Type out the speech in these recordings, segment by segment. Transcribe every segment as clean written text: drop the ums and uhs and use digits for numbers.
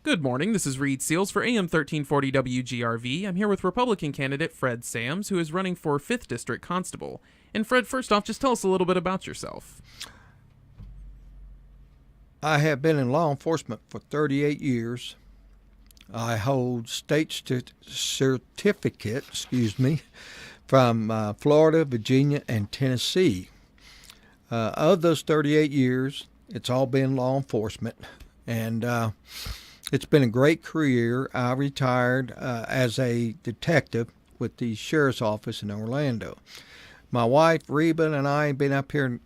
Good morning. This is Reed Seals for AM 1340 WGRV. I'm here with Republican candidate Fred Sams, who is running for 5th District Constable. And Fred, first off, just tell us a little bit about yourself. I have been in law enforcement for 38 years. I hold state certificate, from Florida, Virginia, and Tennessee. Of those 38 years, it's all been law enforcement, and it's been a great career. I retired as a detective with the sheriff's office in Orlando. My wife, Reba, and I have been up here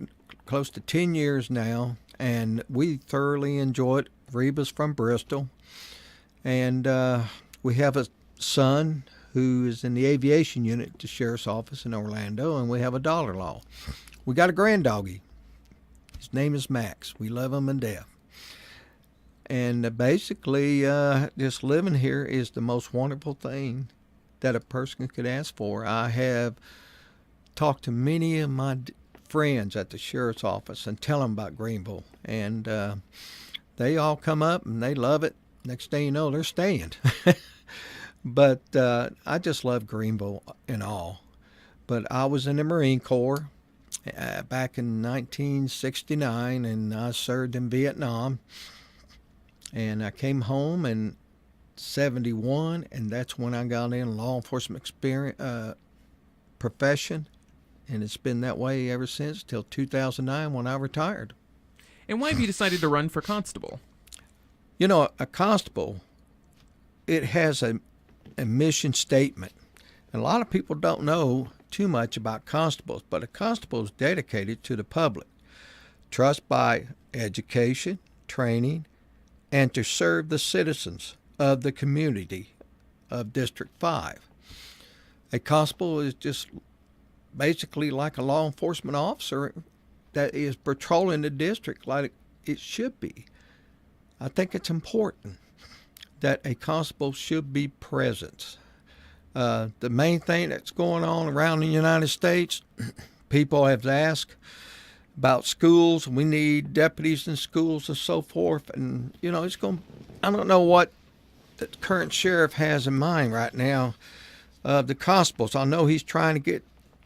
close to 10 years now, and we thoroughly enjoy it. Reba's from Bristol, and we have a son who is in the aviation unit at the sheriff's office in Orlando, and we have a daughter-in-law. We got a granddoggy. His name is Max. We love him to death. And basically, just living here is the most wonderful thing that a person could ask for. I have talked to many of my friends at the sheriff's office and tell them about Greenville, and they all come up and they love it. Next thing you know, they're staying. But I just love Greenville and all. But I was in the Marine Corps back in 1969, and I served in Vietnam. And I came home in 71, and that's when I got in law enforcement profession. And it's been that way ever since, till 2009 when I retired. And why have you decided to run for constable? You know, a constable, it has a mission statement. And a lot of people don't know too much about constables, but a constable is dedicated to the public. Trust by education, training, and to serve the citizens of the community of District 5. A constable is just basically like a law enforcement officer that is patrolling the district like it should be. I think it's important that a constable should be present. The main thing that's going on around the United States, people have asked about schools. We need deputies in schools and so forth. And, you know, I don't know what the current sheriff has in mind right now of the constables. I know he's trying to get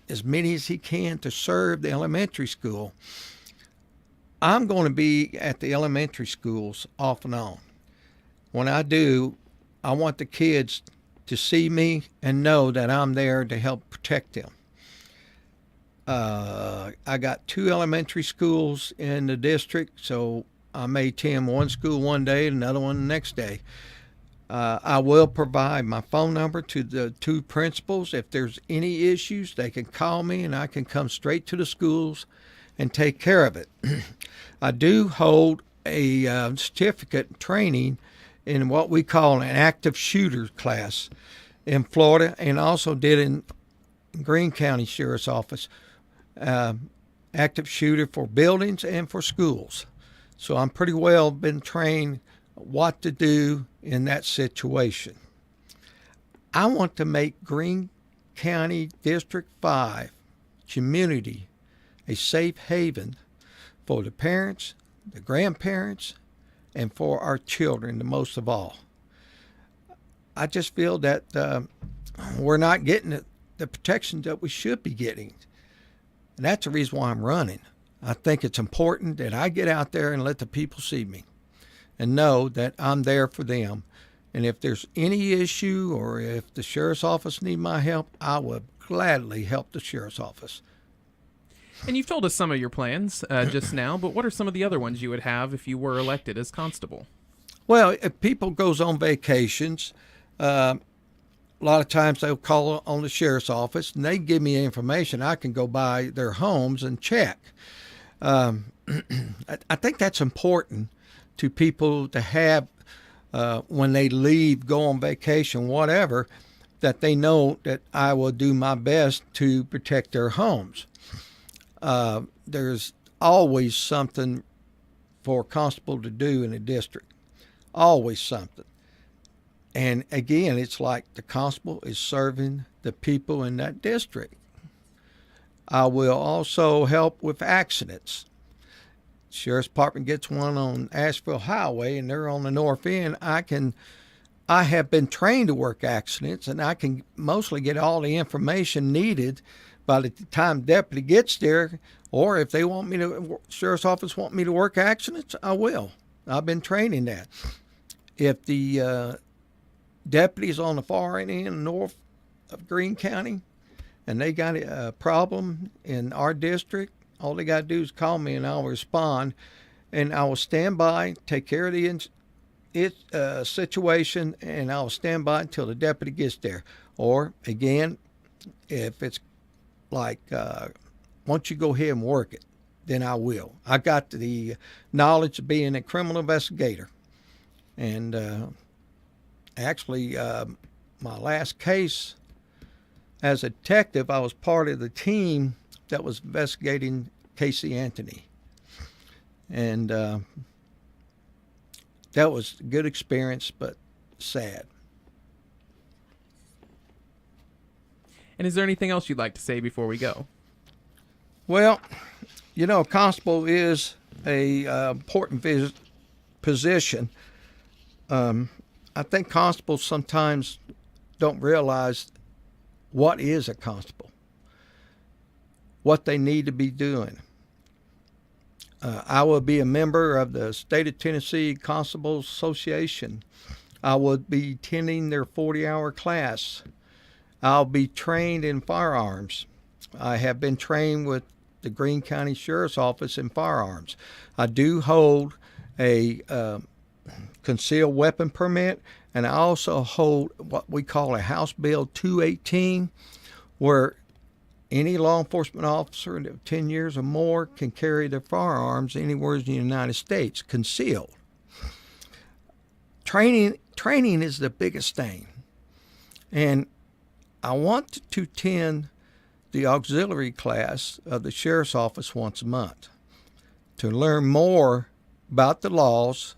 as many as he can to serve the elementary school. I'm going to be at the elementary schools off and on. When I do, I want the kids to see me and know that I'm there to help protect them. I got 2 elementary schools in the district, so I may attend one school one day and another one the next day. I will provide my phone number to the 2 principals. If there's any issues, they can call me and I can come straight to the schools and take care of it. I do hold a certificate training in what we call an active shooter class in Florida, and also did in Greene County Sheriff's Office, active shooter for buildings and for schools. So I'm pretty well been trained what to do in that situation. I want to make Greene County District 5 community a safe haven for the parents, the grandparents, and for our children, the most of all. I just feel that we're not getting the protection that we should be getting. And that's the reason why I'm running. I think it's important that I get out there and let the people see me and know that I'm there for them. And if there's any issue or if the sheriff's office need my help, I will gladly help the sheriff's office. And you've told us some of your plans just now, but what are some of the other ones you would have if you were elected as constable? Well, if people goes on vacations, a lot of times they'll call on the sheriff's office and they give me information. I can go by their homes and check. I think that's important to people to have when they leave, go on vacation, whatever, that they know that I will do my best to protect their homes. There's always something for a constable to do in a district. Always something. And again, it's like the constable is serving the people in that district. I will also help with accidents. Sheriff's Department gets one on Asheville Highway and they're on the north end, I have been trained to work accidents, and I can mostly get all the information needed by the time deputy gets there. Or if they want me to, sheriff's office want me to work accidents, I will. I've been trained in that. If the deputy's on the far end north of Greene County and they got a problem in our district, all they got to do is call me and I'll respond, and I will stand by, take care of the situation, and I'll stand by until the deputy gets there. Or again, if it's like, once you go ahead and work it, then I will. I got the knowledge of being a criminal investigator. And actually, my last case as a detective, I was part of the team that was investigating Casey Anthony. And that was a good experience, but sad. And is there anything else you'd like to say before we go? Well, you know, constable is a important position. I think constables sometimes don't realize what is a constable, what they need to be doing. I will be a member of the State of Tennessee Constables Association. I will be attending their 40-hour class. I'll be trained in firearms. I have been trained with the Greene County Sheriff's Office in firearms. I do hold a concealed weapon permit, and I also hold what we call a House Bill 218, where any law enforcement officer of 10 years or more can carry their firearms anywhere in the United States, concealed. Training is the biggest thing. And I want to attend the auxiliary class of the Sheriff's Office once a month to learn more about the laws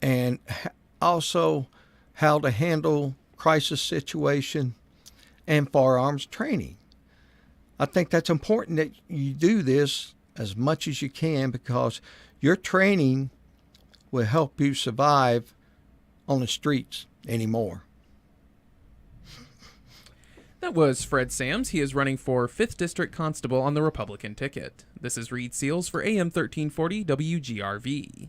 and also how to handle crisis situation and firearms training. I think that's important that you do this as much as you can, because your training will help you survive on the streets anymore. That was Fred Sams. He is running for 5th District Constable on the Republican ticket. This is Reed Seals for AM 1340 WGRV.